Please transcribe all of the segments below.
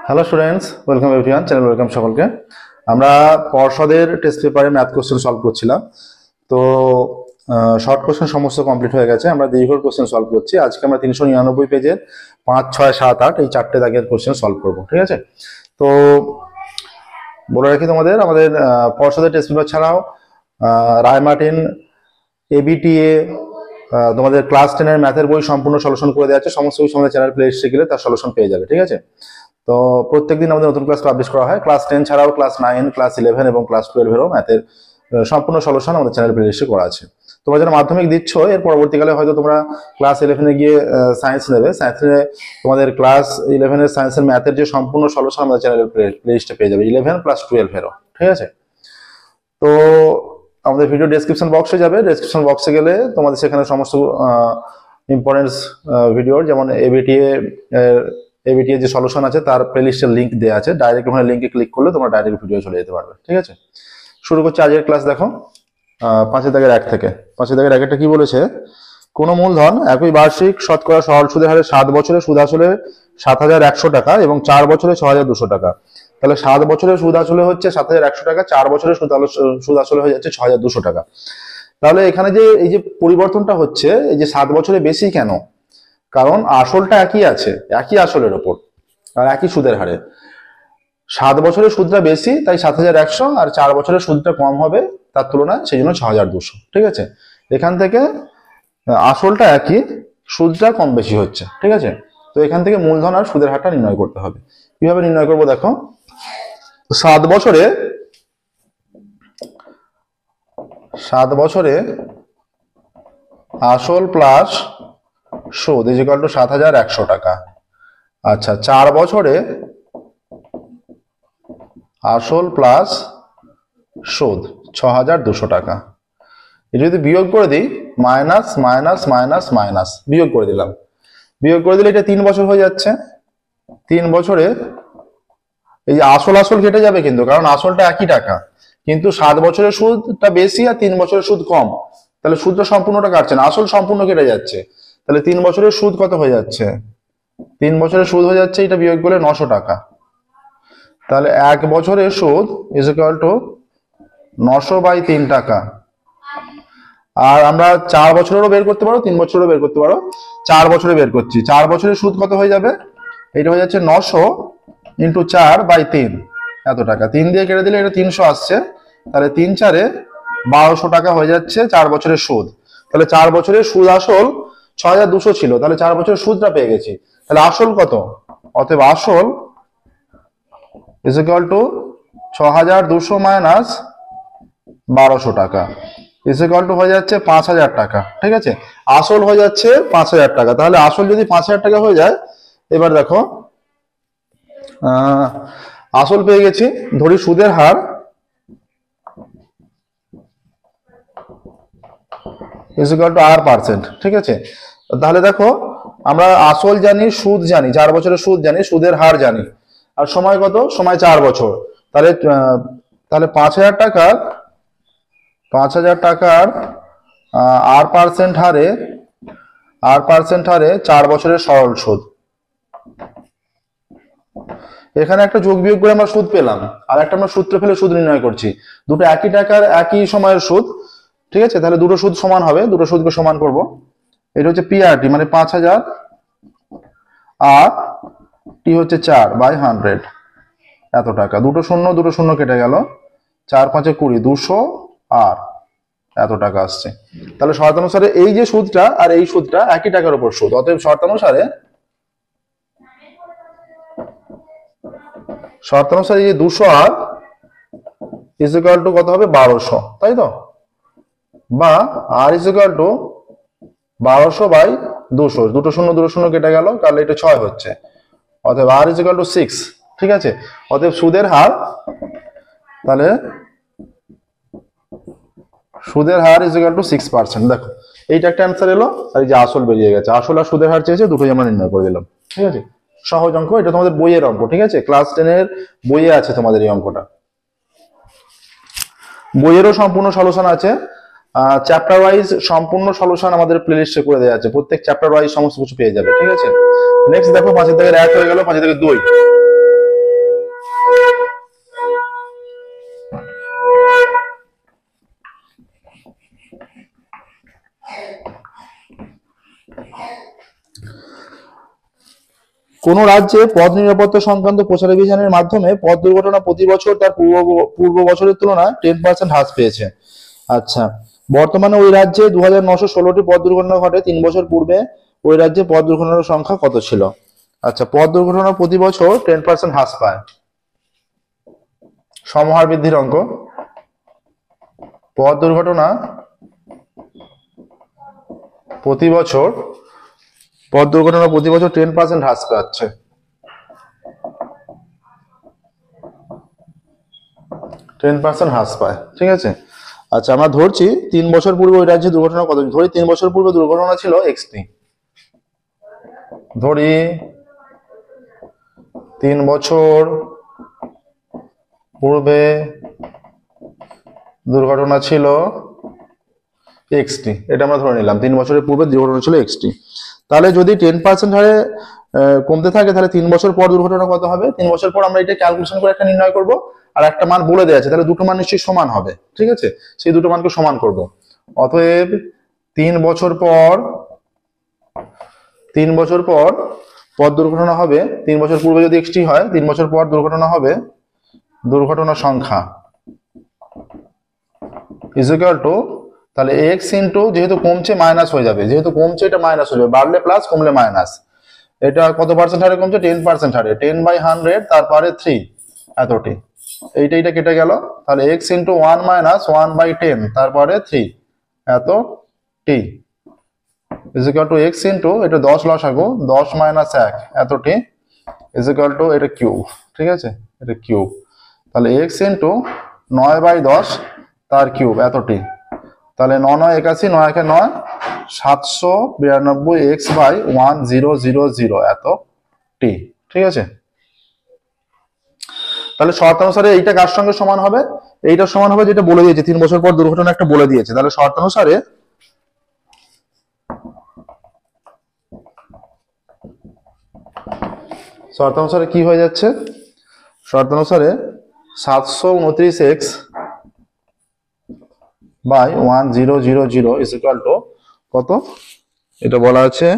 Hello students, welcome everyone, channel welcome সকলকে। আমরা পর্ষদের টেস্ট পেপারে ম্যাথ কোশ্চেন সলভ করছিলাম। তো শর্ট কোশ্চেন সমস্ত কমপ্লিট হয়ে গেছে, আমরা দীর্ঘ কোশ্চেন সলভ করছি। আজকে আমরা 399 পেজের 5, 6, 7, 8 এই 4টে দাগের কোশ্চেন সলভ করবো, ঠিক আছে? তো বলে রাখি তোমাদের, আমাদের পর্ষদের টেস্ট পেপার ছাড়াও রায়মার্টিন, এবিটিএ, তোমাদের ক্লাস 10-এর ম্যাথের বই সম্পূর্ণ সলিউশন করে দেওয়া আছে। সমস্ত বই আমাদের চ্যানেল প্লে লিস্টে গেলে তার সলিউশন পেয়ে যাবে, ঠিক আছে? তো প্রত্যেকদিন আমাদের নতুন ক্লাস পাবলিশ করা হয়। ক্লাস 10 ছাড়াও ক্লাস 9, ক্লাস 11 এবং ক্লাস 12-এরও ম্যাথের সম্পূর্ণ সলিউশন আমাদের চ্যানেল প্লে লিস্টে করা আছে। তোমরা যারা মাধ্যমিক দিচ্ছ, এর পরবর্তীকালে হয়তো তোমরা ক্লাস 11-এ গিয়ে সায়েন্স নেবে। সায়েন্সে তোমাদের ক্লাস 11-এর সায়েন্সের ম্যাথের যে সম্পূর্ণ সলিউশন আমাদের চ্যানেলের প্লে লিস্টে পেয়ে যাবে, 11 প্লাস 12-এরও, ঠিক আছে? তো আমাদের ভিডিও ডেসক্রিপশন বক্সে যাবে। ডেসক্রিপশন বক্সে গেলে তোমাদের সেখানে সমস্ত ইম্পর্টেন্স ভিডিওর, যেমন এবিটিএ যে সলিউশন আছে তার প্লেলিস্টের লিংক দেওয়া আছে। ডাইরেক্ট ওখানে লিংকে ক্লিক করলে তোমরা ডাইরেক্ট ভিডিও চলে যেতে পারবে, ঠিক আছে? শুরু করছি আজকের ক্লাস। দেখো 5 দাগের 1 থেকে। 5 দাগের 1 কি বলেছে? কোন মূলধন একই বার্ষিক শতকরা সরল সুদের হারে 7 বছরে সুদ আসলে 7,100 টাকা এবং 4 বছরে 6,200 টাকা। তাহলে 7 বছরের সুদ আসলে হচ্ছে 7,100 টাকা, 4 বছরের সুদ আসলে হয়ে যাচ্ছে 6,200 টাকা। তাহলে এখানে যে এই যে পরিবর্তনটা হচ্ছে, এই যে 7 বছরে বেশি কেন? কারণ আসলটা একই আছে, একই আসলের ওপর আর একই সুদের হারে। 7 বছরের সুদটা বেশি, তাই 7,100, আর 4 বছরের সুদটা কম হবে তার তুলনায়, সেই জন্য 6,200, ঠিক আছে? এখান থেকে আসলটা একই, সুদটা কম বেশি হচ্ছে, ঠিক আছে? তো এখান থেকে মূলধন আর সুদের হারটা নির্ণয় করতে হবে। কিভাবে নির্ণয় করবো দেখো। 7 বছরে আসল প্লাস সুদ ইজ ইকুয়াল টু 7,100 টাকা। আচ্ছা, 4 বছরে আসল প্লাস সুদ 6,200 টাকা। এটা যদি বিয়োগ করে দিই, মাইনাস মাইনাস মাইনাস মাইনাস বিয়োগ করে দিলাম। বিয়োগ করে দিলে এটা 3 বছর হয়ে যাচ্ছে। 3 বছরে এই যে আসল কেটে যাবে, কিন্তু কারণ আসলটা একই টাকা, কিন্তু 7 বছরের সুদটা বেশি আর 3 বছরের সুদ কম, তাহলে সুদটা সম্পূর্ণটা কাটছে না, আসল সম্পূর্ণ কেটে যাচ্ছে। তাহলে 3 বছরের সুদ কত হয়ে যাচ্ছে? 3 বছরের সুদ হয়ে যাচ্ছে, এটা বিয়োগ করলে 900 টাকা। তাহলে 1 বছরের সুদ ইজ ইকুয়াল টু 900/3 টাকা। আর আমরা 4 বছরেরও বের করতে পারো, 3 বছরেরও বের করতে পারো। 4 বছরে বের করছি। 4 বছরের সুদ কত হয়ে যাবে? এটা হয়ে যাচ্ছে 900 ইন্টু 4/3, এত টাকা। 3 দিয়ে কেটে দিলে এটা 300 আসছে। তাহলে 3 4-এ 1200 টাকা হয়ে যাচ্ছে 4 বছরের সুদ। তাহলে 4 বছরের সুদ আসল 6,200 ছিল, তাহলে 4 বছরের সুদটা পেয়ে গেছি। তাহলে আসল কত? অতএব আসল ইজ ইকুয়াল টু 6,200 মাইনাস 1200 টাকা ইজ ইকুয়াল টু হয়ে যাচ্ছে 5,000 টাকা, ঠিক আছে? আসল হয়ে যাচ্ছে 5,000 টাকা। তাহলে আসল যদি 5,000 টাকা হয়ে যায়, এবার দেখো আসল পেয়ে গেছি। ধরি সুদের her is equal two R%, ঠিক আছে? তাহলে দেখো, আমরা আসল জানি, সুদ জানি, 4 বছরের সুদ জানি, সুদের হার জানি, আর সময় কত? সময় 4 বছর। তাহলে 5,000 টাকার R% হারে 4 বছরের সরল সুদ। এখানে একটা যোগ বিয়োগ করে আমরা সুদ পেলাম, আর একটা আমরা সূত্র ফেলে সুদ নির্ণয় করছি। দুটো একই টাকার একই সময়ের সুদ, ঠিক আছে? তাহলে দুটো সুদ সমান হবে, দুটো সুদকে সমান করব। এটা হচ্ছে PRT, মানে 5,000, আর টি হচ্ছে 4/100, এত টাকা। দুটো শূন্য কেটে গেল, 4 5 20, 200, আর এত টাকা আসছে। তাহলে শর্তানুসারে এই যে সুদটা আর এই সুদটা একই টাকার উপর সুদ, অতএব শর্তানুসারে এই যে 200 আর ইজ ইকুয়াল টু কত হবে? 1200, তাই তো? বা আর ইজ ইকুয়াল টু 1200/200, দুটো শূন্য কেটে গেল, তাহলে এটা 6 হচ্ছে। অতএব আর ইজ ইকুয়াল টু 6, ঠিক আছে? অতএব সুদের হার, তাহলে সুদের হার ইজ ইকুয়াল টু 6%। দেখো, এইটা একটা অ্যান্সার এলো, আর এই যে আসল বেরিয়ে গেছে। আসল আর সুদের হার চেয়েছে, দুটোই আমরা নির্ণয় করে দিলাম, ঠিক আছে? সহজ অঙ্ক, এটা তোমাদের বইয়ের অঙ্ক, ঠিক আছে? ক্লাস 10-এর বইয়ে আছে তোমাদের এই অঙ্কটা। বইয়েরও সম্পূর্ণ সলিউশন আছে। চ্যাপ্টার ওয়াইজ সম্পূর্ণ সলিউশন আমাদের প্লেলিস্টে করে দেওয়া আছে। প্রত্যেক চ্যাপ্টার ওয়াইজ সমস্ত কিছু পেয়ে যাবে, ঠিক আছে? নেক্সট দেখো 5 দাগের 1 হয়ে গেল, 5 দাগের 2। কোন রাজ্যে পথ নিরাপত্তা সংক্রান্ত প্রচারাভিযানের মাধ্যমে পথ দুর্ঘটনা প্রতি বছর তার পূর্ব বছরের তুলনায় 10% হ্রাস পেয়েছে। আচ্ছা, বর্তমানে ওই রাজ্যে 2916টি পথ দুর্ঘটনা ঘটে। 3 বছর পূর্বে ওই রাজ্যে পথ দুর্ঘটনার সংখ্যা কত ছিল? আচ্ছা, পথ দুর্ঘটনা প্রতি বছর 10% হ্রাস পায়। সমহার বৃদ্ধির অঙ্ক। পথ দুর্ঘটনা প্রতি বছর 10% হ্রাস পাচ্ছে। হ্রাস পায়, ঠিক আছে। আচ্ছা, আমরা ধরছি 3 বছর পূর্বে ওই রাজ্যে দুর্ঘটনা কত, ধরি 3 বছর পূর্বে দুর্ঘটনা ছিল এক্সটি। ধরি 3 বছর পূর্বে দুর্ঘটনা ছিল এক্সটি, এটা আমরা ধরে নিলাম 3 বছরের পূর্বে দুর্ঘটনা ছিল এক্সটি। তাহলে যদি 10% হারে কমতে থাকে তাহলে 3 বছর পর দুর্ঘটনা কত হবে? 3 বছর পর আমরা এটা ক্যালকুলেশন করে একটা নির্ণয় করব, আর একটা মান বলে দেওয়া আছে, তাহলে দুটো মান নিশ্চয়ই সমান হবে, ঠিক আছে। সেই দুটো মানকে সমান করব। অতএব 3 বছর পর পথ দুর্ঘটনা হবে, 3 বছর পূর্বে যদি এক্সটি হয়, 3 বছর পর দুর্ঘটনা হবে, দুর্ঘটনা সংখ্যা ইজ ইকুয়াল টু, তাহলে এক্স ইন্টু, যেহেতু কমছে মাইনাস হয়ে যাবে, যেহেতু কমছে এটা মাইনাস হয়ে যাবে, বাড়লে প্লাস কমলে মাইনাস। এটা কত পার্সেন্ট হারে কমছে? 10% হারে। 10/100 তারপরে 3 এতটি, এইটা কেটে গেল। তাহলে এক্স ইন্টু 1 মাইনাস 1/10 তারপরে 3 এত টি is equal to x into, এটা 10 লসাগু, 10 মাইনাস 1 এত টি ইজ ইকুয়াল টু, এটা কিউব, ঠিক আছে, এটা কিউব। তাহলে এক্স ইন্টু 9/10 তার কিউব এত টি। তাহলে 9 9 81, 9 1 9, 792 এক্স বাই 1000 এত টি, ঠিক আছে। তাহলে শর্তানুসারে এইটা কার সঙ্গে সমান হবে? এইটা সমান হবে যেটা বলে দিয়েছে 3 বছর পর দুর্ঘটনা একটা বলে দিয়েছে। তাহলে শর্তানুসারে কি হয়ে যাচ্ছে? শর্তানুসারে 729x by 1000 is equal to কত? এটা বলা আছে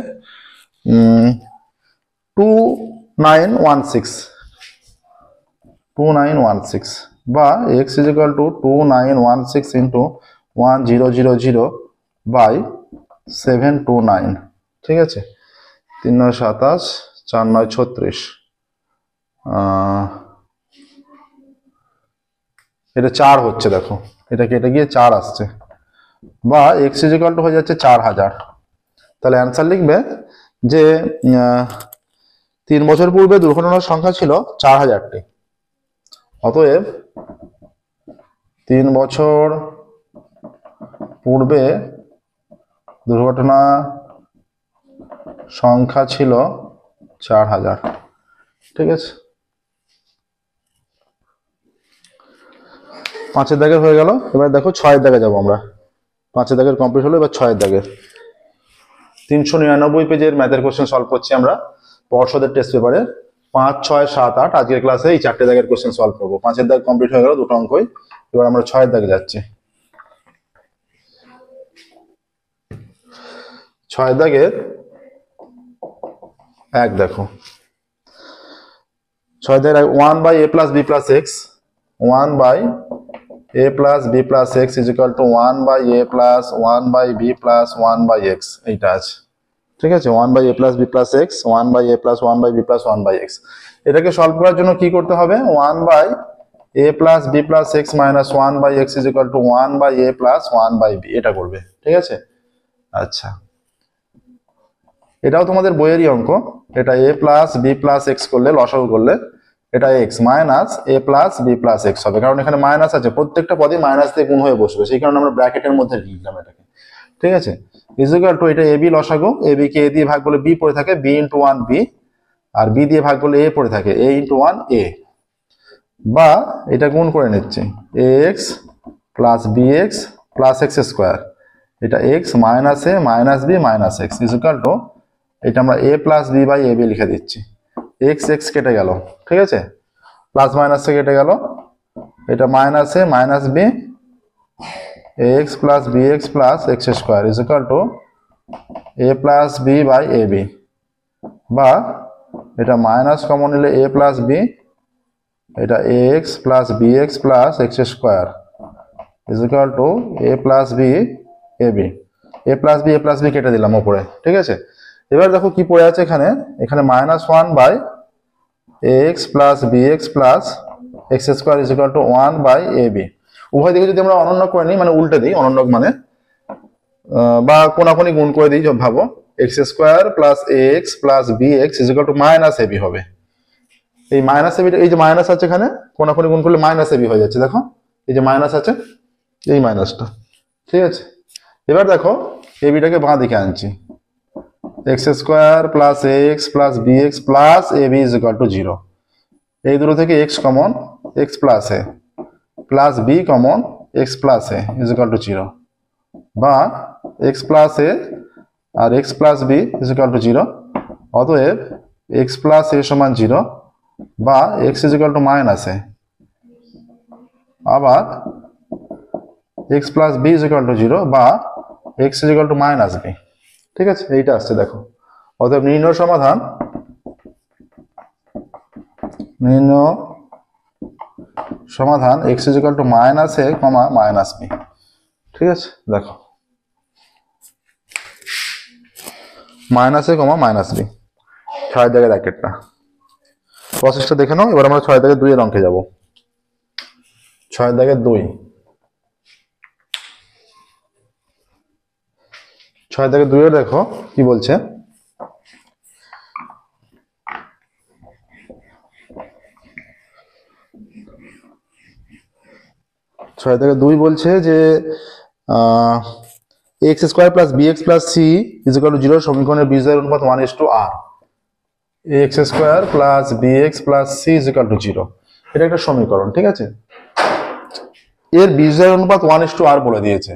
2916 বা x is equal to 2916 into 1000 by 729, ঠিক আছে। 3 9 27, 4 9 36, এটা 4 হচ্ছে, দেখো এটা কেটে গিয়ে 4 আসছে, বা x ইজ ইকুয়াল টু হয়ে যাচ্ছে 4000। তাহলে অ্যান্সার লিখবে যে 3 বছর পূর্বে দুর্ঘটনার সংখ্যা ছিল 4000টি। অতএব 3 বছর পূর্বে দুর্ঘটনা সংখ্যা ছিল 4000, ঠিক আছে। 5 দাগের হয়ে গেল। এবার দেখো 6 দাগে যাবো আমরা। 5 দাগের কমপ্লিট হলো, এবার 6 দাগের 399 পেজের ম্যাথের কোশ্চেন সলভ করছি আমরা পর্ষদের টেস্ট পেপারে। 5 6 7 8 আজকের ক্লাসে এই 4টে দাগের কোশ্চেন সলভ করবো। 5 দাগ কমপ্লিট হয়ে গেল, দুটো অঙ্কই। এবার আমরা 6 দাগে যাচ্ছি। 6 দাগের 1 দেখো, 6 দাগের 1/a plus b plus x, 1/a plus b plus x is equal to 1/a plus 1/b plus 1/x, এইটা আছে, ঠিক আছে। 1/a plus b plus x, 1/a plus 1/b plus 1/x। এটাকে সলভ করার জন্য কি করতে হবে? 1/a plus b plus x minus 1/x is equal to 1/a plus 1/b, এটা করবে, ঠিক আছে। আচ্ছা, এটাও তোমাদের বইয়েরই অঙ্ক। এটা a plus b plus x করলে, লসাগু করলে এটা x minus a plus b plus x হবে, কারণ এখানে মাইনাস আছে, প্রত্যেকটা পদে মাইনাস দিয়ে গুণ হয়ে বসবে, সেই কারণে আমরা ব্র্যাকেটের মধ্যে লিখলাম এটাকে, ঠিক আছে। ইজ ইকুয়াল টু, এটা ab লসাগু, ab কে a দিয়ে ভাগ করলে b পড়ে থাকে, b ইন্টু 1 b, আর b দিয়ে ভাগ করলে a পড়ে থাকে, a ইন্টু 1 a, বা এটা গুণ করে নিচ্ছে ax plus bx plus x square, এটা x minus a minus b minus x is equal to, এটা আমরা a plus b by ab লিখে দিচ্ছি। x x কেটে গেল, ঠিক আছে, প্লাস মাইনাস এ কেটে গেল, এটা minus a minus b ax plus bx plus x square is equal to a plus b by ab, বা এটা মাইনাস কমন নিলে এ প্লাস বি, এটা x plus b x plus x square is equal to a plus b a b. A plus b কেটে দিলাম ওপরে, ঠিক আছে। এবার দেখো কি পড়ে আছে এখানে, এখানে minus one by x plus b x plus x square is equal to one by a b. উভয় দিকে যদি আমরা অনন্য করে নিই, মানে উল্টে দিই, অনন্য মানে বা কোনাকুনি গুণ করে দিই, ভাবো x square plus x plus b x is equal to minus a b হবে। এই মাইনাস এবি, এই যে মাইনাস আছে এখানে কোনাকুনি গুণ করলে মাইনাস এবি হয়ে যাচ্ছে, দেখো এই যে মাইনাস আছে, এই মাইনাসটা, ঠিক আছে। এবার দেখো এবিটাকে বাঁ দিকে আনছি, x square plus x plus b x plus ab is equal to 0। এই দুটো থেকে x common, x plus a plus b common, x plus a is equal to 0, বা এক্স প্লাস এ আর x plus b is equal to 0। অতএব x plus a সমান 0 বা x is equal to minus a, আবার x plus b is equal to 0 বা x is equal to minus b, ঠিক আছে। এইটা আসছে দেখো। অতএব নির্ণয় সমাধান, নির্ণয় সমাধান x is equal to minus a comma minus b, ঠিক আছে। দেখো minus a comma minus b, 6 দাগের ব্র্যাকেটটা, প্রসেসটা দেখে নাও। এবার আমরা 6 দাগের 2 এর অঙ্কে যাব। 6 দাগের 2, 6 দাগের 2 এর দেখো কি বলছে। ছয় থেকে 2 বলছে যে x square plus b x plus c is equal to 0 সমীকরণের বীজদ্বয়ের অনুপাত 1:r। X square plus b x plus c is equal to 0, এটা একটা সমীকরণ, ঠিক আছে। এর বীজদ্বয়ের অনুপাত 1:r বলে দিয়েছে।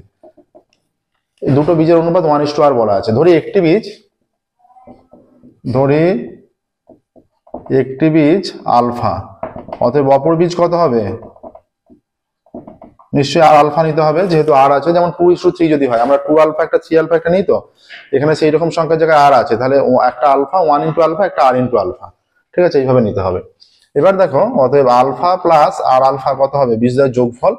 দুটো বীজের অনুপাত 1:r বলা আছে। ধরি একটি বীজ আলফা, অতএব অপর বীজ কত হবে? নিশ্চয়ই আর আলফা নিতে হবে, যেহেতু আর আছে। যেমন 2:3 যদি হয়, আমরা 2 আলফা একটা 3 আলফা একটা নিই, তো এখানে সেই রকম সংখ্যার জায়গায় আর আছে, তাহলে একটা আলফা 1 ইন্টু আলফা, একটা আর ইন্টু আলফা, ঠিক আছে, এইভাবে নিতে হবে। এবার দেখো অতএব আলফা প্লাস আর আলফা কত হবে? বীজদ্বয়ের যোগফল।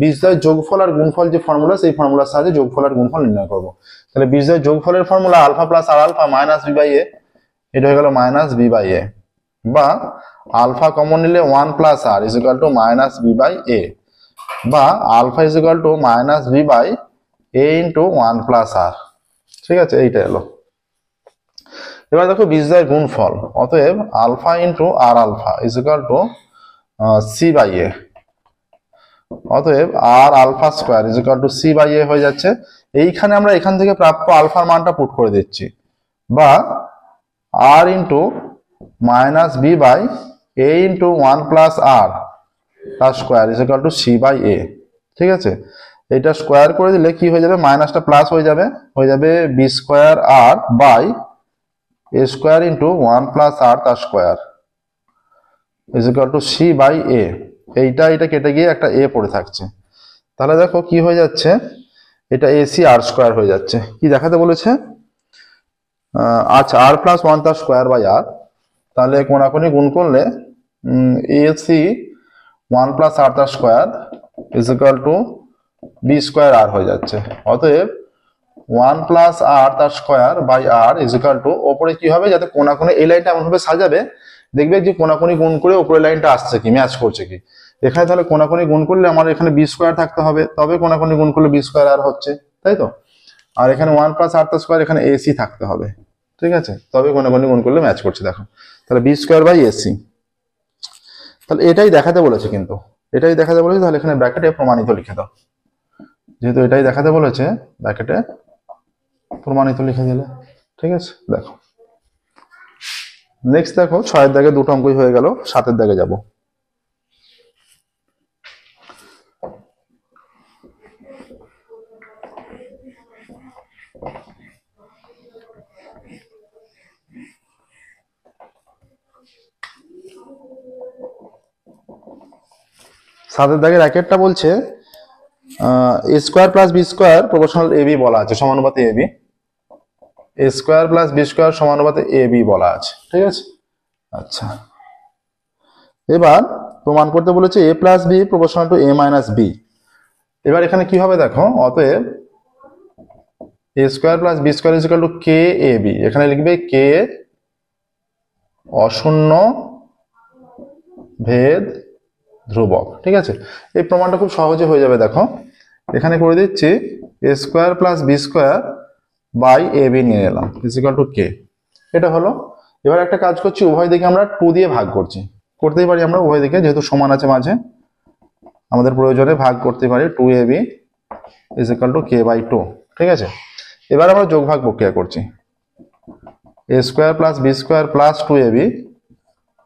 বীজদ্বয়ের যোগফল আর গুণফল যে ফর্মুলা, সেই ফর্মুলার সাহায্যে যোগফল আর গুণফল নির্ণয় করবো। তাহলে বীজদ্বয়ের যোগফলের formula alpha plus r alpha minus b by a, এটা হয়ে গেল মাইনাস বি বাই এ, বা আলফা কমন নিলে 1 plus r is equal to minus b by a, বা alpha is equal to minus b by a into 1 plus r, ঠিক আছে, এইটা এলো। এবার দেখো বীজদ্বয়ের গুণফল, অতএব alpha into r alpha is equal to c by a, অতএব r alpha square is equal to c by a হয়ে যাচ্ছে। এইখানে আমরা এখান থেকে প্রাপ্য আলফার মানটা পুট করে দিচ্ছি, বা r into minus b by a into 1 plus r তার square is equal to c by a, ঠিক আছে। এটা স্কোয়ার করে দিলে কি হয়ে যাবে? মাইনাসটা প্লাস হয়ে যাবে b square r by a square into 1 plus r তার square is equal to c by a. এটা কেটে গিয়ে একটা এ পড়ে থাকছে। তাহলে দেখো কি হয়ে যাচ্ছে, এটা এসি আর স্কোয়ার হয়ে যাচ্ছে। কি দেখাতে বলেছে? আচ্ছা, আর প্লাস 1 তার স্কোয়ার বাই আর, তাহলে কোনাকুনি গুণ করলে এসি 1 প্লাস আর তার square is equal to b square r হয়ে যাচ্ছে। অতএব 1 প্লাস আর তার square by r is equal to, ওপরে কি হবে, যাতে কোনাকুনি এই লাইনটা এমন ভাবে সাজাবে দেখবে যে কোনাকুনি গুণ করে উপরের লাইনটা আসছে কি, ম্যাচ করছে কি। এখানে তাহলে কোনাকুনি গুণ করলে আমার এখানে বি স্কোয়ার থাকতে হবে, তবে কোনাকুনি গুণ করলে বি স্কোয়ার আর হচ্ছে, তাই তো। আর এখানে 1 প্লাস আর তার স্কোয়ার, এখানে এসি থাকতে হবে, ঠিক আছে, তবে কোনাকুনি গুণ করলে ম্যাচ করছে। দেখো তাহলে বি স্কোয়ার বাই এসি, তাহলে এটাই দেখাতে বলেছে, কিন্তু এটাই দেখাতে বলেছে। তাহলে এখানে ব্র্যাকেটে প্রমাণিত লিখে দাও, যেহেতু এটাই দেখাতে বলেছে ব্র্যাকেটে প্রমাণিত লিখে দিলে, ঠিক আছে। দেখো নেক্সট দেখো 6 দাগে 2টো অঙ্কই হয়ে গেল, 7 দাগে যাব। সাতের দাগের র্যাকেটটা বলছে a square plus b square proportional a b বলা আছে, সমানুপাতে a b. A square plus b square সমানুপাতে এ বি বলা আছে, ঠিক আছে। আচ্ছা, এবার প্রমাণ করতে বলেছে a plus b proportional to a minus b. এবার এখানে কি হবে দেখো, অতএব a square plus b square is equal to k a b. এখানে লিখবে কে অশূন্য ভেদ ধ্রুবক। ঠিক আছে, এই প্রমাণটা খুব সহজে হয়ে যাবে। দেখো এখানে করে দিচ্ছি a square plus b square by a b নিয়ে নিলাম ইজ ইকুয়াল টু কে। এটা হলো। এবার একটা কাজ করছি, উভয় দিকে আমরা 2 দিয়ে ভাগ করছি। করতেই পারি আমরা উভয় দিকে, যেহেতু সমান আছে মাঝে, আমাদের প্রয়োজনে ভাগ করতে পারি। 2ab is equal to k by 2। ঠিক আছে, এবার আমরা যোগ ভাগ প্রক্রিয়া করছি। a square plus b square plus 2ab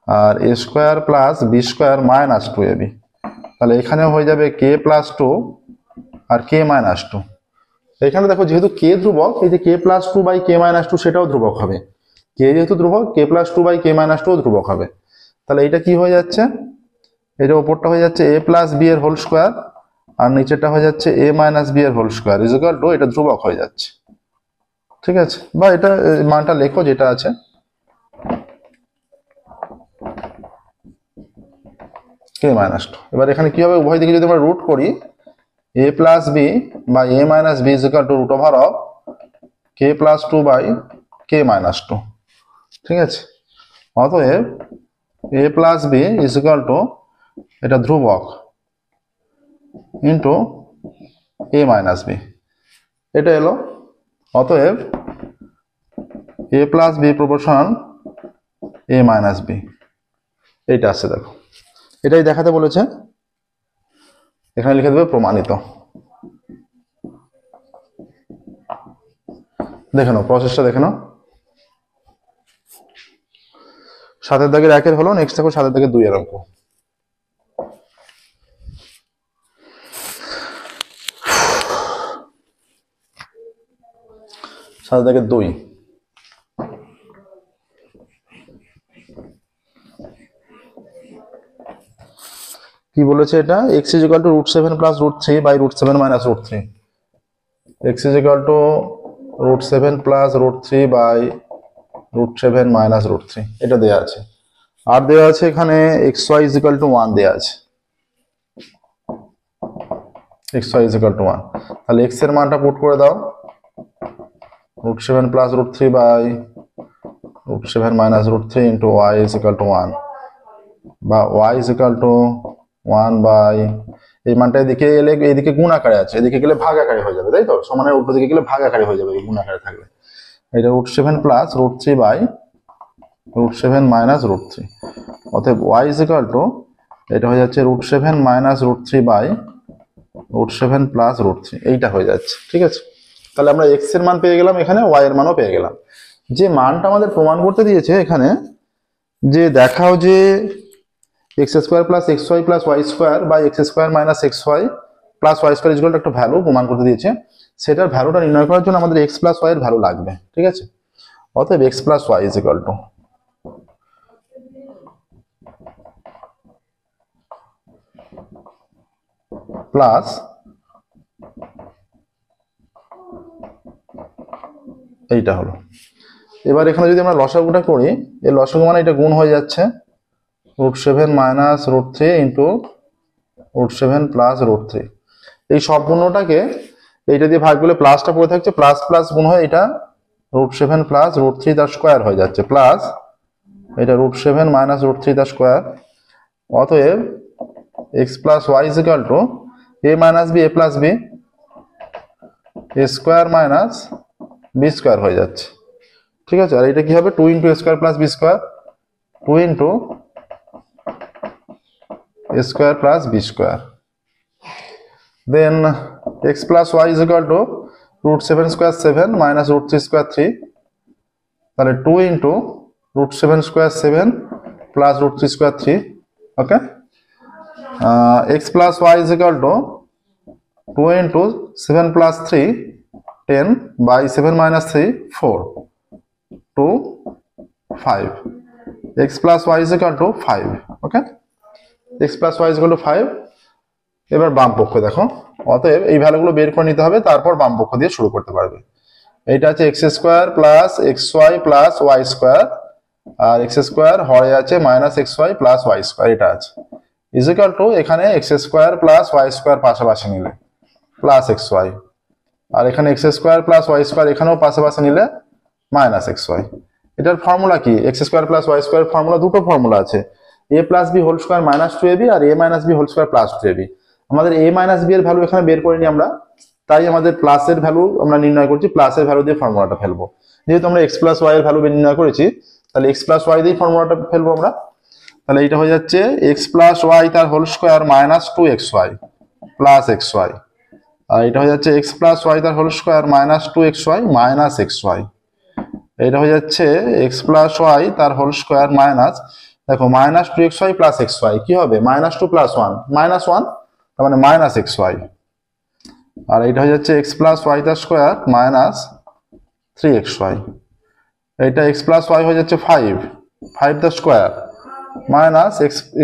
আর a square plus b square minus 2ab। তাহলে এখানে হয়ে যাবে কে প্লাস 2 আর কে মাইনাস 2। এখানে দেখো যেহেতু কে ধ্রুবক, এই যে কে প্লাস 2 বাই কে মাইনাস 2 সেটাও ধ্রুবক হবে। কে যেহেতু ধ্রুবক, কে প্লাস 2 বাই কে মাইনাস 2 ধ্রুবক হবে। তাহলে এটা কি হয়ে যাচ্ছে, এটা উপরটা হয়ে যাচ্ছে a প্লাস বি এর হোল স্কোয়ার আর নিচেরটা হয়ে যাচ্ছে a মাইনাস বি এর whole square is equal to, এটা ধ্রুবক হয়ে যাচ্ছে। ঠিক আছে, বা এটা মানটা লেখো যেটা আছে। কে মাইনাস 2। এবার এখানে কি হবে, উভয় দিকে যদি আমরা রুট করি, a প্লাস বি বা a minus b is equal to root over of k plus 2 by k minus 2। ঠিক আছে, অতএব a plus b is equal to, এটা ধ্রুবক, ইন্টু a মাইনাস বি, এটা এলো। অতএব a plus b proportional a minus b, এইটা আসছে। দেখো এটাই দেখাতে বলেছে, এখানে লিখে দেবে প্রমাণিত। দেখে নাও প্রসেসটা, দেখে নাও। সাতের দাগের 1 হলো, নেক্সট দেখো সাতের দাগের 2 এর অঙ্ক। সাতের দাগের 2 কি বলেছে, এটা x is equal to √7 plus √3 by √7 minus √3। x is equal to √7 plus √3 by √7 minus √3, এটা দেওয়া আছে। আর দেওয়া আছে এখানে xy ইজ ইকুয়াল টু 1 দেওয়া আছে। xy ইজ ইকুয়াল টু 1, তাহলে x এর মানটা পুট করে দাও, √7 plus √3 by √7 minus √3 into y is equal to 1, বা y is equal to 1 by, এই মানটা এদিকে এলে এদিকে গুণ আকারে আছে, এদিকে গেলে ভাগ আকারে হয়ে যাবে, তাই তো? সমানের উল্টো দিকে গেলে ভাগ আকারে হয়ে যাবে গুণ আকারে থাকলে। এটা √7 প্লাস √3 বাই √7 মাইনাস √3। অতএব y ইজ ইকুয়াল টু, এটা হয়ে যাচ্ছে √7 মাইনাস √3 বাই √7 প্লাস √3, এইটা হয়ে যাচ্ছে। ঠিক আছে, তাহলে আমরা x এর মান পেয়ে গেলাম, এখানে y এর মানও পেয়ে গেলাম। যে মানটা আমাদের প্রমাণ করতে দিয়েছে এখানে, যে দেখাও যে x square plus xy plus y square বা x square minus xy plus y square equal to একটা ভ্যালু প্রমাণ করতে দিয়েছে, সেটার ভ্যালুটা নির্ণয় করার জন্য আমাদের x প্লাস y এর ভ্যালু লাগবে। ঠিক আছে, অতএব x plus y is equal two plus এইটা হলো। এবার এখানে যদি আমরা লসাগুটা করি, এই লসাগু মানে এটা গুণ হয়ে যাচ্ছে, √7 মাইনাস √3 ইন্টু √7 প্লাস √3। এই সম্পূর্ণটাকে এইটা দিয়ে ভাগ করলে প্লাসটা পড়ে থাকছে, প্লাস প্লাস গুণ হয়ে এটা √7 প্লাস √3 তার স্কোয়ার হয়ে যাচ্ছে, প্লাস এটা √7 মাইনাস √3 তার স্কোয়ার। অতএব x plus y is equal to a minus b, a plus b, a square minus b square হয়ে যাচ্ছে। ঠিক আছে, আর এটা কি হবে, 2 ইন্টু a square plus b square, 2 ইন্টু a square plus b square. Then x plus y is equal to √7 square 7 minus √3 square 3, তাহলে 2 into √7 square 7 plus √3 square 3। Okay, x plus y is equal to 2 into 7 plus 3 10 by 7 minus 3 4 2 5, x plus y is equal to 5। Okay, x plus y is equal to 5। এবার বাম পক্ষ দেখো, অতএব এই ভ্যালুগুলো বের করে নিতে হবে, তারপর বাম পক্ষ দিয়ে শুরু করতে পারবে। এইটা আছে x square plus xy plus y square আর এক্স স্কোয়ার হরে আছে minus x y plus y square, এটা আছে ইজিক্যাল টু এখানে x square plus y square পাশাপাশি নিলে প্লাস এক্স ওয়াই, আর এখানে x square plus y square এখানেও পাশাপাশি নিলে মাইনাস এক্স ওয়াই। এটার ফর্মুলা কি? X square plus y square formula দুটো ফর্মুলা আছে, a plus b whole square minus two ab R A minus b whole square plus two ab. আমাদের a minus b এর value এখানে বের করিনি আমরা, তাই আমাদের প্লাসের ভ্যালু আমরা নির্ণয় করছি, প্লাসের ভ্যালু দিয়ে ফর্মুলাটা ফেলবো। যেহেতু আমরা এক্স প্লাস ওয়াই এর ভ্যালু নির্ণয় করেছি, তাহলে এক্স প্লাস ওয়াই দিয়ে ফর্মুলাটা ফেলবো আমরা। তাহলে এটা হয়ে যাচ্ছে এক্স প্লাস ওয়াই তার whole square minus two x y plus x y, আর এটা হয়ে যাচ্ছে এক্স প্লাস ওয়াই তার whole square minus two x y minus x y. এটা হয়ে যাচ্ছে এক্স প্লাস ওয়াই তার হোল স্কোয়ার মাইনাস, দেখো minus two x y plus x y কি হবে? Minus two plus one minus one, তার মানে মাইনাস এক্স ওয়াই। আর এটা হয়ে যাচ্ছে এক্স প্লাস ওয়াই তার square minus three x y. এইটা এক্স প্লাস ওয়াই হয়ে যাচ্ছে ফাইভ, ফাইভ তার স্কোয়ার মাইনাস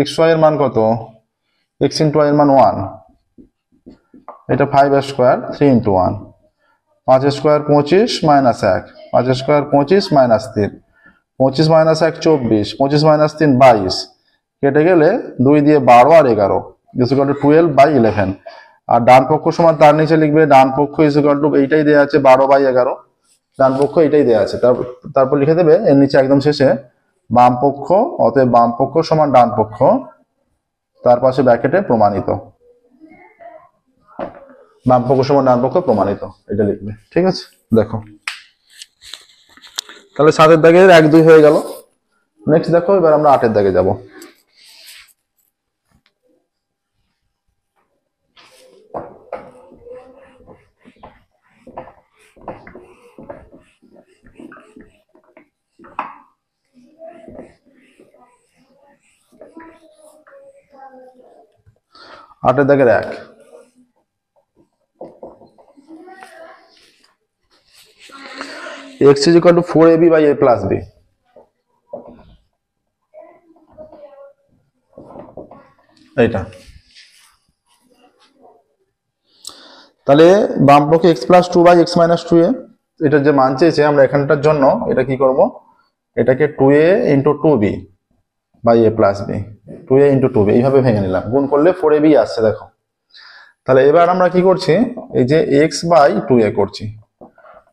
এক্স ওয়াই এর মান কত? এক্স ইন্টু ওয়াই এর মান ওয়ান, এটা ফাইভ এর স্কোয়ার থ্রি ইন্টু ওয়ান, পাঁচ স্কোয়ার পঁচিশ মাইনাস এক, পাঁচ স্কোয়ার পঁচিশ মাইনাস তিন, পঁচিশ মাইনাস এক চব্বিশ, পঁচিশ মাইনাস তিন বাইশ, কেটে গেলে দুই দিয়ে 12 আর 11 ইকুয়াল টু 12/11। আর ডান পক্ষ সমান তার নিচে লিখবে ডান পক্ষ ইকুয়াল টু এইটাই দেওয়া আছে 12/11, ডান পক্ষ এইটাই দেওয়া আছে, তারপর লিখে দেবে এর নিচে একদম শেষে বাম পক্ষ, অতএব বাম পক্ষ সমান ডান পক্ষ, তার পাশে ব্র্যাকেটে প্রমাণিত, বাম পক্ষ সমান ডান পক্ষ প্রমাণিত, এটা লিখবে। ঠিক আছে, দেখো তাহলে 7 এর দাগের 1 2 হয়ে গেল। নেক্সট দেখো, এবার আমরা 8 এর দাগে যাব। আটের দাগের 1, x is equal to 4ab by a plus b। এইটা তাহলে বাম পক্ষে x plus 2 by x minus 2a, এটা যে মান চেয়েছে আমরা এখানটার জন্য এটা কি করব, এটাকে 2a into 2b by a plus b, 2a into 2b এইভাবে ভেঙে নিলাম, গুণ করলে 4ab আসছে। দেখো তাহলে এবার আমরা কি করছি, এই যে x by 2a করছি,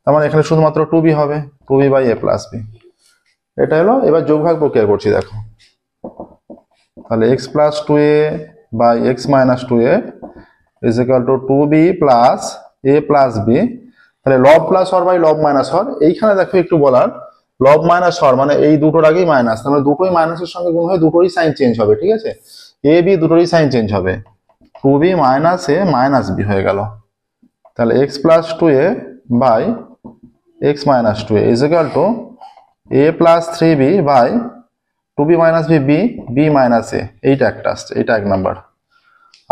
তার মানে এখানে শুধুমাত্র 2b হবে, 2b by a plus b, এটা হলো। এবার যোগভাগ প্রক্রিয়া করছি, দেখো তাহলে x plus 2a by x minus 2a is equal to 2b plus a plus b। তাহলে লব প্লাস হর বাই লব মাইনাস হর, এইখানে দেখো একটু বলার, লব মাইনাস হর মানে এই দুটোর আগেই মাইনাস, তার মানে দুটোই মাইনাসের সঙ্গে গুণ হয়ে দুটোরই সাইন চেঞ্জ হবে। ঠিক আছে, a b দুটোরই সাইন চেঞ্জ হবে, 2b minus a minus b হয়ে গেল। তাহলে x plus 2a by x minus 2a is equal to a plus 3b by 2b minus b, b minus a, এইটা একটা আসছে, এইটা 1 নাম্বার।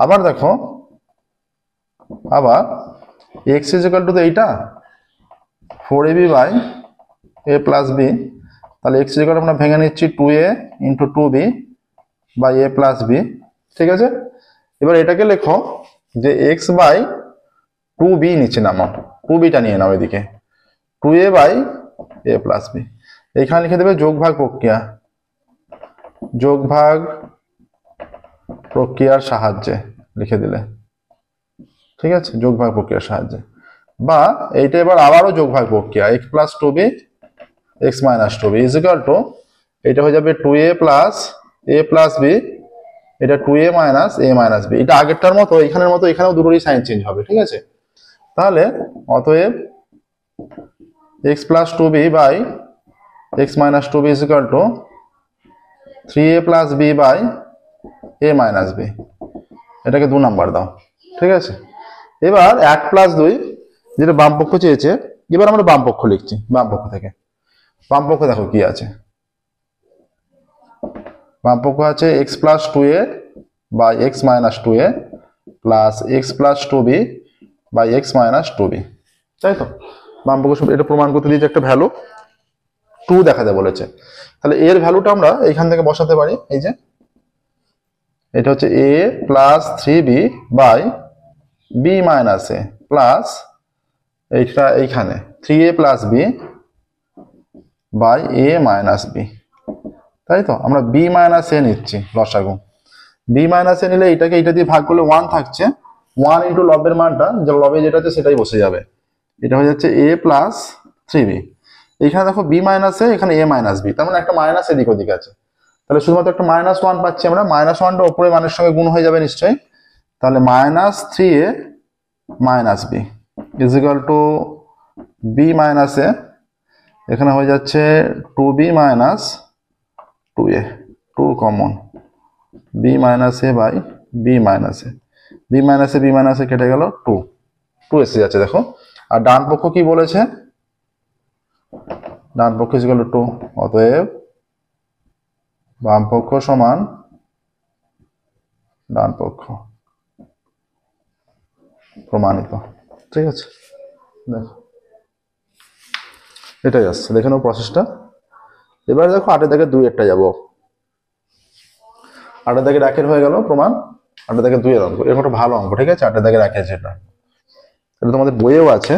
আবার দেখো, আবার x is equal to এইটা 4ab by a plus b, তাহলে x is equal to আমরা ভেঙে নিচ্ছি 2a into 2b by a plus b। ঠিক আছে, এবার এটাকে লেখো যে x by 2b নিচে নামো, 2bটা নিয়ে নাও এদিকে, 2a by a plus b। এখানে লিখে দেবে যোগভাগ প্রক্রিয়া, যোগভাগ প্রক্রিয়ার সাহায্যে লিখে দিলে। ঠিক আছে, যোগভাগ প্রক্রিয়ার সাহায্যে, বা এইটা এবার আবারও যোগভাগ প্রক্রিয়া, x plus 2b x minus 2b is equal to, এটা হয়ে যাবে 2a plus a plus b, এটা 2a minus a minus b, এটা আগেরটার মতো এখানের মতো এখানেও দুটোরই সাইন চেঞ্জ হবে। ঠিক আছে, তাহলে অতএব x plus 2b by x minus 2b is equal to 3a plus b by a minus b, এটাকে 2 নাম্বার দাও। ঠিক আছে, এবার 1 plus 2 যেটা বাম পক্ষ চেয়েছে, এবার আমরা বাম পক্ষ লিখছি, বাম পক্ষ থেকে। বাম পক্ষ দেখো কি আছে, বাম পক্ষ আছে x plus 2a by x minus 2a plus x plus 2b by x minus 2b, তাই তো? বাম পক্ষ এটা প্রমাণ করতে দিয়েছে একটা ভ্যালু 2 দেখাতে বলেছে, তাহলে এর ভ্যালুটা আমরা এখান থেকে বসাতে পারি। এই যে এটা হচ্ছে a plus 3b by b minus a plus এইটা এইখানে 3a plus b by a minus b, তাই তো আমরা বি মাইনাস এ নিচ্ছি লসাগু। বি মাইনাস এ নিলে এটাকে এটা দিয়ে ভাগ করলে 1 থাকছে, 1 ইন্টু লবের মানটা, যে লবে যেটা আছে সেটাই বসে যাবে, এটা হয়ে যাচ্ছে এ প্লাস 3b। এখানে দেখো বি মাইনাস এ, এখানে এ মাইনাস বি, তার মানে একটা মাইনাস এদিক ওদিক আছে, তাহলে শুধুমাত্র একটা -1 পাচ্ছি আমরা। -1টা উপরে মানের সঙ্গে গুণ হয়ে যাবে নিশ্চয়ই, তাহলে -3a minus b is equal to b minus a, এখানে হয়ে যাচ্ছে 2b minus 2a, 2 common, b minus a by b minus a, b minus a b minus a কেটে গেল, 2 এসে যাচ্ছে দেখো। আর ডান পক্ষ কি বলেছে, ডান পক্ষ ইজ ইকুয়াল টু 2, অতএব বাম পক্ষ সমান ডান পক্ষ, প্রমাণিত। ঠিক আছে, দেখো এটাই আসছে, দেখে নাও প্রসেসটা। এবার দেখো 8 থেকে 2 একটা যাবো, 8 থেকে 1 হয়ে গেল প্রমাণ, 8 থেকে 2 এর অঙ্ক, এরকম একটা ভালো অঙ্ক। ঠিক আছে, 8 থেকে 1 যেটা, এটা তোমাদের বইয়েও আছে,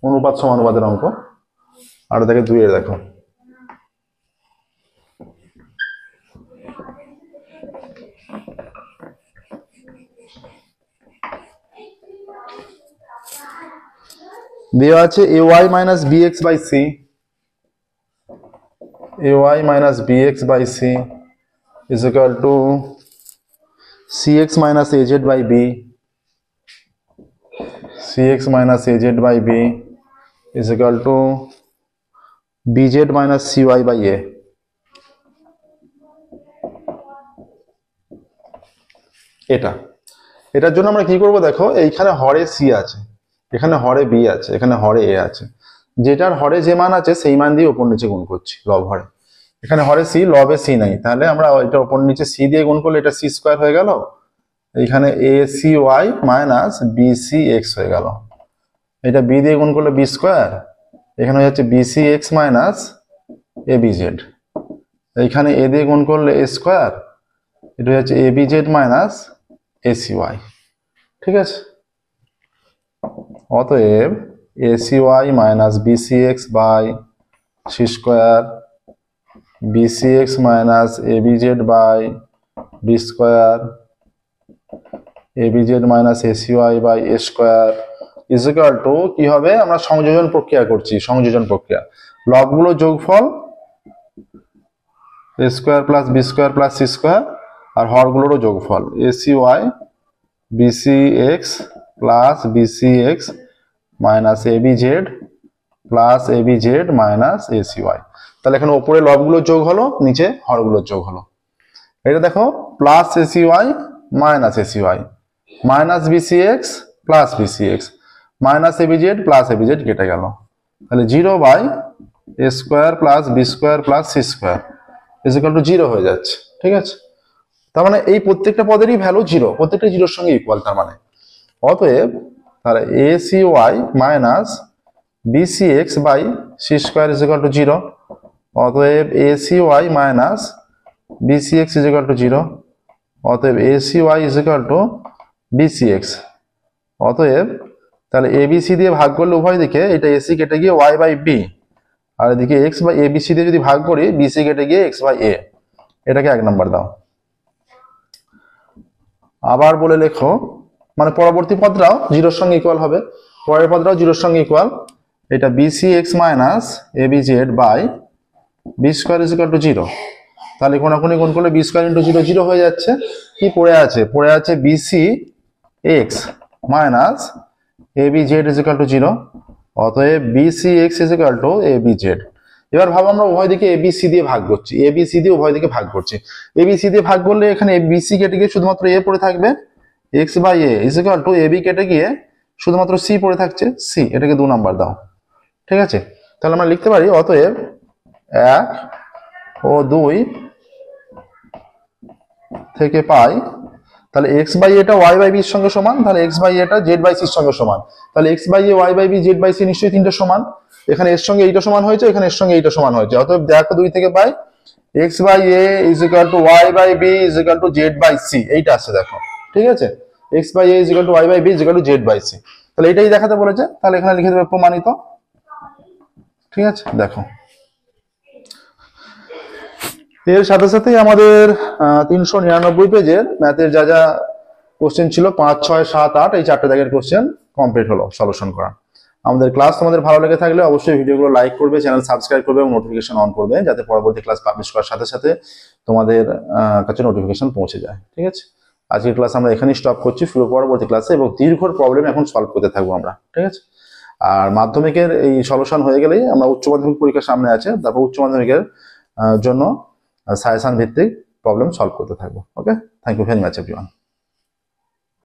অনুপাত সমানুপাতের অঙ্ক। 8 থেকে 2 এর দেখো, দেওয়া আছে ay minus bx by c, ay minus bx by c is equal to cx minus az by b, cx minus az by b is equal to bz minus cy by a। এটার জন্য আমরা কি করব দেখো, এইখানে হরে c আছে, এখানে হরে b আছে, এখানে হরে a আছে, যেটার হরে যে মান আছে সেই মান দিয়ে উপর নিচে গুণ করছি লব হরে। এখানে হরে c, লবে c নাই, তাহলে আমরা এটা উপর নিচে c দিয়ে গুণ করলে এটা c স্কয়ার হয়ে গেল, এখানে acy মাইনাস bcx হয়ে গেল, এটা b দিয়ে গুণ করলে b স্কয়ার, এখানে হয়ে যাচ্ছে bcx মাইনাস abz, এইখানে a দিয়ে গুণ করলে a স্কয়ার, এটা হয়ে যাচ্ছে abz মাইনাস acy। ঠিক আছে, অতএব acy minus bcx by c square, bcx minus abz by b square, abz minus acy by a square is equal to কি হবে, আমরা সংযোজন প্রক্রিয়া করছি, সংযোজন প্রক্রিয়া, লবগুলো যোগফল a square plus b square plus c square, আর হরগুলোরও যোগফল acy bcx plus bcx minus abz plus abz minus acy। তাহলে এখানে উপরে লবগুলোর যোগ হলো, নিচে হরগুলোর যোগ হলো। এটা দেখো plus acy minus acy minus bcx plus bcx minus abz plus abz কেটে গেল, তাহলে 0 by a square plus b square plus c square is equal to 0 হয়ে যাচ্ছে। ঠিক আছে, তার মানে এই প্রত্যেকটা পদেরই ভ্যালু 0, প্রত্যেকটা 0 এর সঙ্গে ইকুয়াল, তার মানে অতএব তাহলে acy minus bcx by c square is equal to 0, অতএব acy minus bcx is equal to 0, অতএব acy is equal to bcx। অতএব তাহলে abc দিয়ে ভাগ করলে উভয় দিকে এটা ac কেটে গিয়ে y বাই b, আর এদিকে x বাই abc দিয়ে যদি ভাগ করি bc কেটে গিয়ে x বাই a, এটাকে 1 নাম্বার দাও। আবার বলে লেখো, মানে পরবর্তী পদটাও 0 এর সঙ্গে ইকুয়াল হবে, পরের পদটাও 0 এর সঙ্গে ইকুয়াল, এটা bcx minus abz by b square is equal to 0, তাহলে কোনাকুনি গুণ করলে b স্কয়ার ইনটু 0 0 হয়ে যাচ্ছে। কি পড়ে আছে, পড়ে আছে bcx minus abz is equal to 0, অতএব bcx is equal two abz। এবার ভাবো আমরা উভয় দিকে abc দিয়ে ভাগ করছি, abc দিয়ে উভয় দিকে ভাগ করছি, abc দিয়ে ভাগ করলে এখানে bc কেটে গিয়ে শুধুমাত্র a পড়ে থাকবে, x by a is equal to ab কেটে গিয়ে শুধুমাত্র c পড়ে থাকছে, c, এটাকে 2 নাম্বার দাও। ঠিক আছে, তাহলে আমরা লিখতে পারি অতএব 1 ও 2 থেকে পাই, তাহলে x বাই a টা y বাই b এর সঙ্গে সমান, তাহলে x বাই a টা z বাই c এর সঙ্গে সমান, তাহলে x by a y by b z by c নিশ্চয়ই তিনটে সমান, এখানে এর সঙ্গে এইটা সমান হয়েছে, এখানে এর সঙ্গে এইটা সমান হয়েছে, অতএব দেখো 2 থেকে পাই x by a is equal to y by b is equal to z by c, এইটা আছে দেখো। ঠিক আছে, x by a is equal to y by b is equal to z by c, তাহলে এটাই দেখাতে বলেছে, তাহলে এখানে লিখে দেবে প্রমাণিত। ঠিক আছে, দেখো এর সাথে সাথে আমাদের 399 পেজের ম্যাথের যা যা কোশ্চেন ছিল 5, 6, 7, 8 এই 4টে দাগের কোশ্চেন কমপ্লিট হলো সলিউশন করা। আমাদের ক্লাস তোমাদের ভালো লেগে থাকলে অবশ্যই ভিডিওগুলো লাইক করবে, চ্যানেল সাবস্ক্রাইব করবে এবং নোটিফিকেশন অন করবে, যাতে পরবর্তী ক্লাস পাবলিশ করার সাথে সাথে তোমাদের কাছে নোটিফিকেশন পৌঁছে যায়। ঠিক আছে, আজকের ক্লাস আমরা এখানেই স্টপ করছি, ফিরে পরবর্তী ক্লাসে এবং দীর্ঘ প্রবলেম এখন সলভ করতে থাকবো আমরা। ঠিক আছে, আর মাধ্যমিকের এই সলিউশন হয়ে গেলেই আমরা উচ্চ মাধ্যমিক পরীক্ষার সামনে আছে, তারপর উচ্চ মাধ্যমিকের জন্য সাজেশন ভিত্তিক প্রবলেম সলভ করতে থাকবো। Okay, thank you very much everyone.